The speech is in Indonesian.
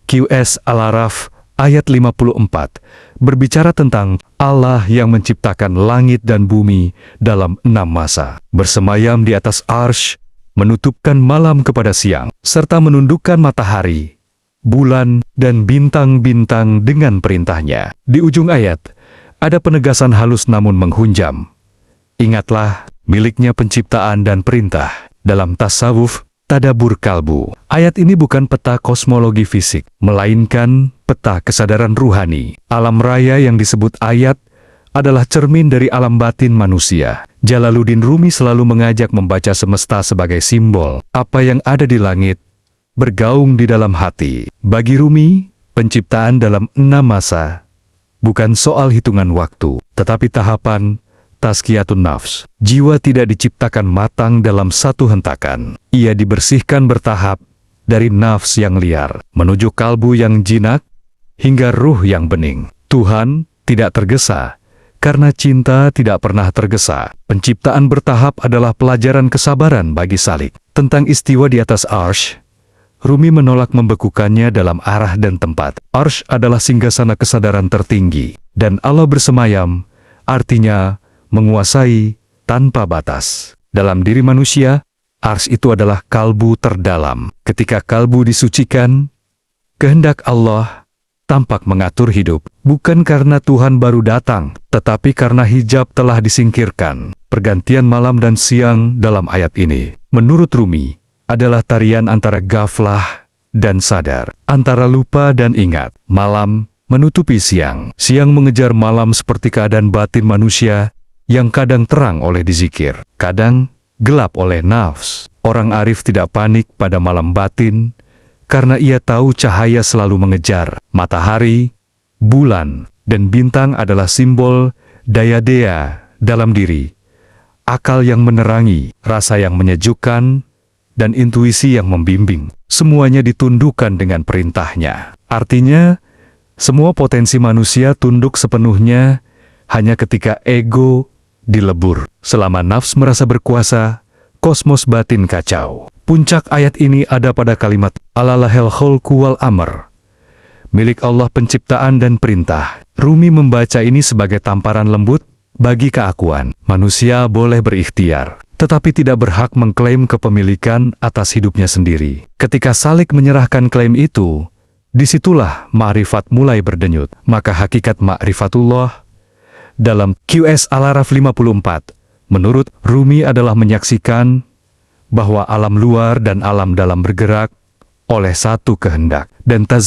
QS Al-A'raf ayat 54 berbicara tentang Allah yang menciptakan langit dan bumi dalam 6 masa, bersemayam di atas arsy, menutupkan malam kepada siang, serta menundukkan matahari, bulan, dan bintang-bintang dengan perintahnya. Di ujung ayat, ada penegasan halus namun menghunjam. Ingatlah, miliknya penciptaan dan perintah. Dalam tasawuf, tadabur kalbu. Ayat ini bukan peta kosmologi fisik, melainkan peta kesadaran ruhani. Alam raya yang disebut ayat adalah cermin dari alam batin manusia. Jalaluddin Rumi selalu mengajak membaca semesta sebagai simbol. Apa yang ada di langit bergaung di dalam hati. Bagi Rumi, penciptaan dalam 6 masa bukan soal hitungan waktu, tetapi tahapan tazkiyatun nafs. Jiwa tidak diciptakan matang dalam satu hentakan. Ia dibersihkan bertahap dari nafs yang liar, menuju kalbu yang jinak, hingga ruh yang bening. Tuhan tidak tergesa, karena cinta tidak pernah tergesa. Penciptaan bertahap adalah pelajaran kesabaran bagi Salik. Tentang istiwa di atas arsy, Rumi menolak membekukannya dalam arah dan tempat. Arsy adalah singgasana kesadaran tertinggi, dan Allah bersemayam, artinya menguasai tanpa batas. Dalam diri manusia, arsy itu adalah kalbu terdalam. Ketika kalbu disucikan, kehendak Allah tampak mengatur hidup. Bukan karena Tuhan baru datang, tetapi karena hijab telah disingkirkan. Pergantian malam dan siang dalam ayat ini, menurut Rumi, adalah tarian antara gaflah dan sadar, antara lupa dan ingat. Malam menutupi siang. Siang mengejar malam seperti keadaan batin manusia yang kadang terang oleh dizikir, kadang gelap oleh nafs. Orang arif tidak panik pada malam batin, karena ia tahu cahaya selalu mengejar. Matahari, bulan, dan bintang adalah simbol daya-daya dalam diri, akal yang menerangi, rasa yang menyejukkan, dan intuisi yang membimbing. Semuanya ditundukkan dengan perintahnya. Artinya, semua potensi manusia tunduk sepenuhnya hanya ketika ego dilebur. Selama nafs merasa berkuasa, kosmos batin kacau. Puncak ayat ini ada pada kalimat Alalahel kholqu wal amr, milik Allah penciptaan dan perintah. Rumi membaca ini sebagai tamparan lembut bagi keakuan. Manusia boleh berikhtiar, tetapi tidak berhak mengklaim kepemilikan atas hidupnya sendiri. Ketika Salik menyerahkan klaim itu, disitulah ma'rifat mulai berdenyut. Maka hakikat ma'rifatullah dalam QS Al-A'raf 54, menurut Rumi adalah menyaksikan bahwa alam luar dan alam dalam bergerak oleh satu kehendak, dan